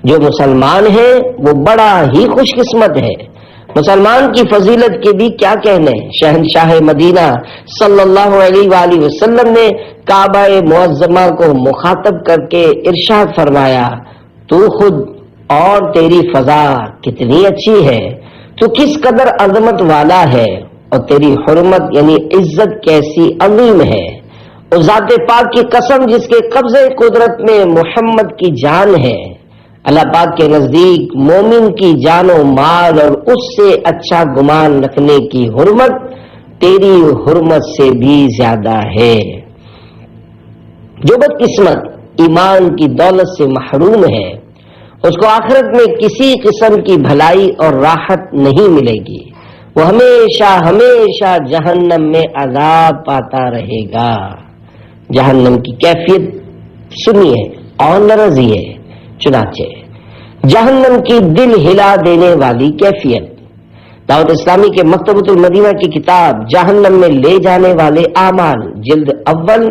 جو مسلمان ہے وہ بڑا ہی خوش قسمت ہے۔ مسلمان کی فضیلت کے بھی کیا کہنے، شہنشاہ مدینہ صلی اللہ علیہ وآلہ وسلم نے کعبہ معظمہ کو مخاطب کر کے ارشاد فرمایا، تو خود اور تیری فضا کتنی اچھی ہے، تو کس قدر عظمت والا ہے، اور تیری حرمت یعنی عزت کیسی عظیم ہے۔ اور ذات پاک کی قسم جس کے قبضے قدرت میں محمد کی جان ہے، اللہ پاک کے نزدیک مومن کی جان و مال اور اس سے اچھا گمان رکھنے کی حرمت تیری حرمت سے بھی زیادہ ہے۔ جو بدقسمت ایمان کی دولت سے محروم ہے اس کو آخرت میں کسی قسم کی بھلائی اور راحت نہیں ملے گی، وہ ہمیشہ ہمیشہ جہنم میں عذاب پاتا رہے گا۔ جہنم کی کیفیت سنیے اور لرزیے، چنانچہ جہنم کی دل ہلا دینے والی کیفیت۔ دعوت اسلامی کے مکتبۃ المدینہ کی کتاب جہنم میں لے جانے والے اعمال جلد اول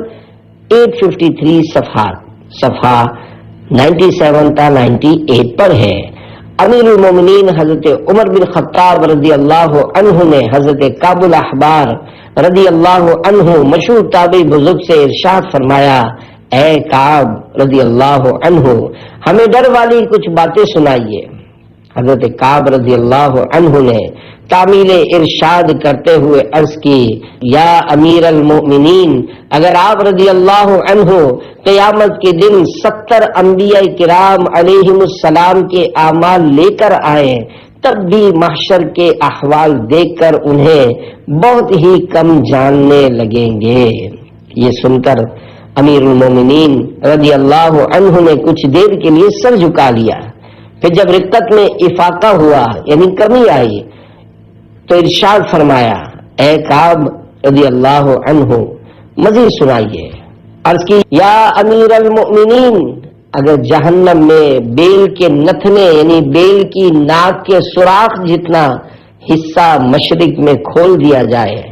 853 صفحہ 97 تا 98 پر ہے۔ امیر المومنین حضرت عمر بن خطاب رضی اللہ عنہ نے حضرت کعب الاحبار رضی اللہ عنہ مشہور تابعی بزرگ سے ارشاد فرمایا، اے کعب رضی اللہ عنہ ہمیں ڈر والی کچھ باتیں سنائیے۔ حضرت کعب رضی اللہ عنہ نے تعمیل ارشاد کرتے ہوئے عرض کی، یا امیر المؤمنین، اگر آپ رضی اللہ عنہ قیامت کے دن 70 انبیاء کرام علیہم السلام کے اعمال لے کر آئے تب بھی محشر کے احوال دیکھ کر انہیں بہت ہی کم جاننے لگیں گے۔ یہ سن کر امیر المومنین رضی اللہ عنہ نے کچھ دیر کے لیے سر جھکا لیا، پھر جب رقت میں افاقہ ہوا یعنی کمی آئی تو ارشاد فرمایا، اے کعب رضی اللہ عنہ مزید سنائیے۔ عرض کی، یا امیر المؤمنین، اگر جہنم میں بیل کے نتھنے یعنی بیل کی ناک کے سوراخ جتنا حصہ مشرق میں کھول دیا جائے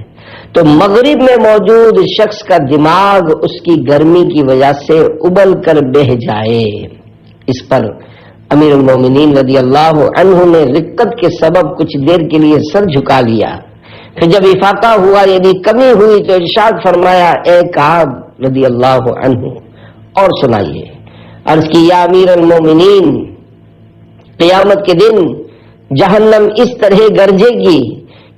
تو مغرب میں موجود شخص کا دماغ اس کی گرمی کی وجہ سے ابل کر بہہ جائے۔ اس پر امیر المومنین رضی اللہ عنہ نے رقت کے سبب کچھ دیر کے لیے سر جھکا لیا، پھر جب افاقہ ہوا یعنی کمی ہوئی تو ارشاد فرمایا، اے کعب رضی اللہ عنہ اور سنائیے۔ عرض کی، یا امیر المومنین، قیامت کے دن جہنم اس طرح گرجے گی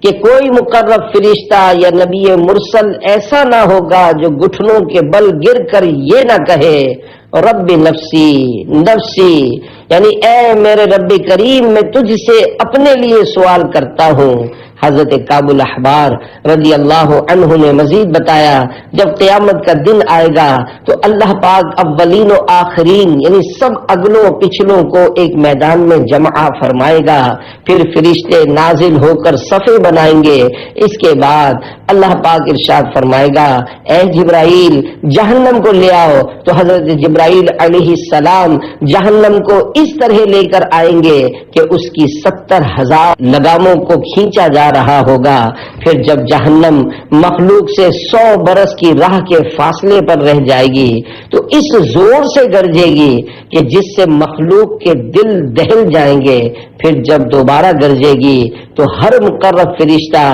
کہ کوئی مقرب فرشتہ یا نبی مرسل ایسا نہ ہوگا جو گھٹنوں کے بل گر کر یہ نہ کہے، رب نفسی نفسی، یعنی اے میرے رب کریم میں تجھ سے اپنے لیے سوال کرتا ہوں۔ حضرت کعب الاحبار رضی اللہ عنہ نے مزید بتایا، جب قیامت کا دن آئے گا تو اللہ پاک اولین و آخرین یعنی سب اگلوں پچھلوں کو ایک میدان میں جمع فرمائے گا، پھر فرشتے نازل ہو کر صفیں بنائیں گے۔ اس کے بعد اللہ پاک ارشاد فرمائے گا، اے جبرائیل جہنم کو لے آؤ، تو حضرت جبرائیل علیہ السلام جہنم کو اس طرح لے کر آئیں گے کہ اس کی 70,000 لگاموں کو کھینچا جا رہا ہوگا۔ پھر جب جہنم مخلوق سے 100 برس کی راہ کے فاصلے پر رہ جائے گی تو اس زور سے گرجے گی کہ جس سے مخلوق کے دل دہل جائیں گے۔ پھر جب دوبارہ گرجے گی تو ہر مقرب فرشتہ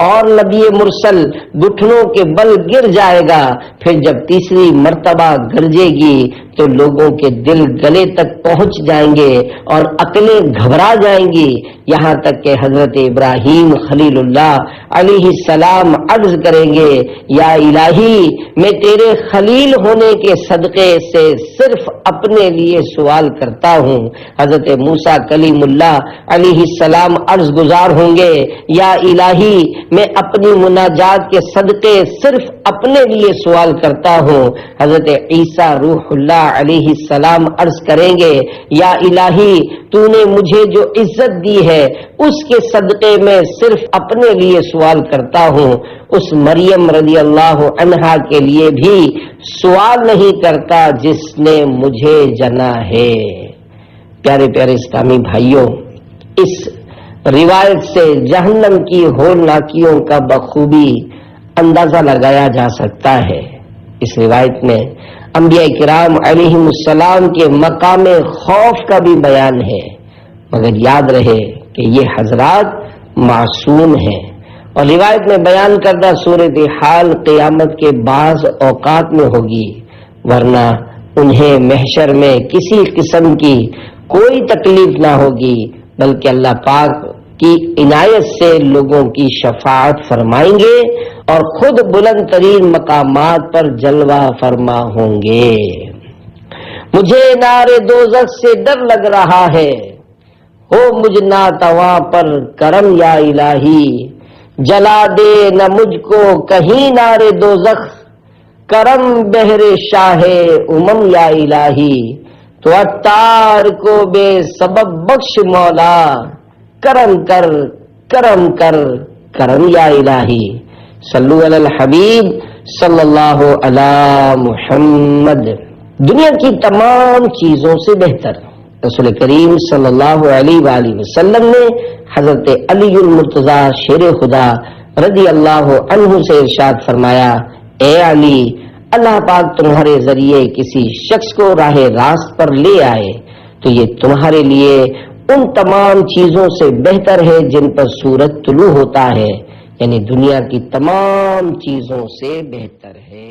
اور نبی مرسل گھٹنوں کے بل گر جائے گا۔ پھر جب تیسری مرتبہ گرجے گی تو لوگوں کے دل گلے تک پہنچ جائیں گے اور عقلیں گھبرا جائیں گی، یہاں تک کہ حضرت ابراہیم خلیل اللہ علیہ السلام عرض کریں گے، یا الہی میں تیرے خلیل ہونے کے صدقے سے صرف اپنے لیے سوال کرتا ہوں۔ حضرت موسیٰ کلیم اللہ علیہ السلام عرض گزار ہوں گے، یا الہی میں اپنی مناجات کے صدقے صرف اپنے لیے سوال کرتا ہوں۔ حضرت عیسیٰ روح اللہ علیہ السلام عرض کریں گے، یا الہی تو نے مجھے جو عزت دی ہے اس کے صدقے میں صرف اپنے لیے سوال کرتا ہوں، اس مریم رضی اللہ عنہا کے لیے بھی سوال نہیں کرتا جس نے مجھے جنا ہے۔ پیارے پیارے اسلامی بھائیوں، اس روایت سے جہنم کی ہولناکیوں کا بخوبی اندازہ لگایا جا سکتا ہے۔ اس روایت میں انبیاء کرام علیہم السلام کے مقام خوف کا بھی بیان ہے، مگر یاد رہے کہ یہ حضرات معصوم ہیں، اور روایت میں بیان کردہ صورتحال قیامت کے بعض اوقات میں ہوگی، ورنہ انہیں محشر میں کسی قسم کی کوئی تکلیف نہ ہوگی، بلکہ اللہ پاک کی عنایت سے لوگوں کی شفاعت فرمائیں گے اور خود بلند ترین مقامات پر جلوہ فرما ہوں گے۔ مجھے نار دوزخ سے ڈر لگ رہا ہے، ہو مجھ ناتواں پر کرم یا الہی، جلا دے نہ مجھ کو کہیں نار دوزخ، کرم بہر شاہ امم یا الہی، تو عطار کو بے سبب بخش مولا، کرم کر کرم کر کرم یا الہی۔ صلو علی الحبیب صلی اللہ علی محمد۔ دنیا کی تمام چیزوں سے بہتر رسول کریم صلی اللہ علیہ وآلہ وسلم نے حضرت علی المرتضی شیر خدا رضی اللہ عنہ سے ارشاد فرمایا، اے علی، اللہ پاک تمہارے ذریعے کسی شخص کو راہ راست پر لے آئے تو یہ تمہارے لیے ان تمام چیزوں سے بہتر ہے جن پر سورج طلوع ہوتا ہے، یعنی دنیا کی تمام چیزوں سے بہتر ہے۔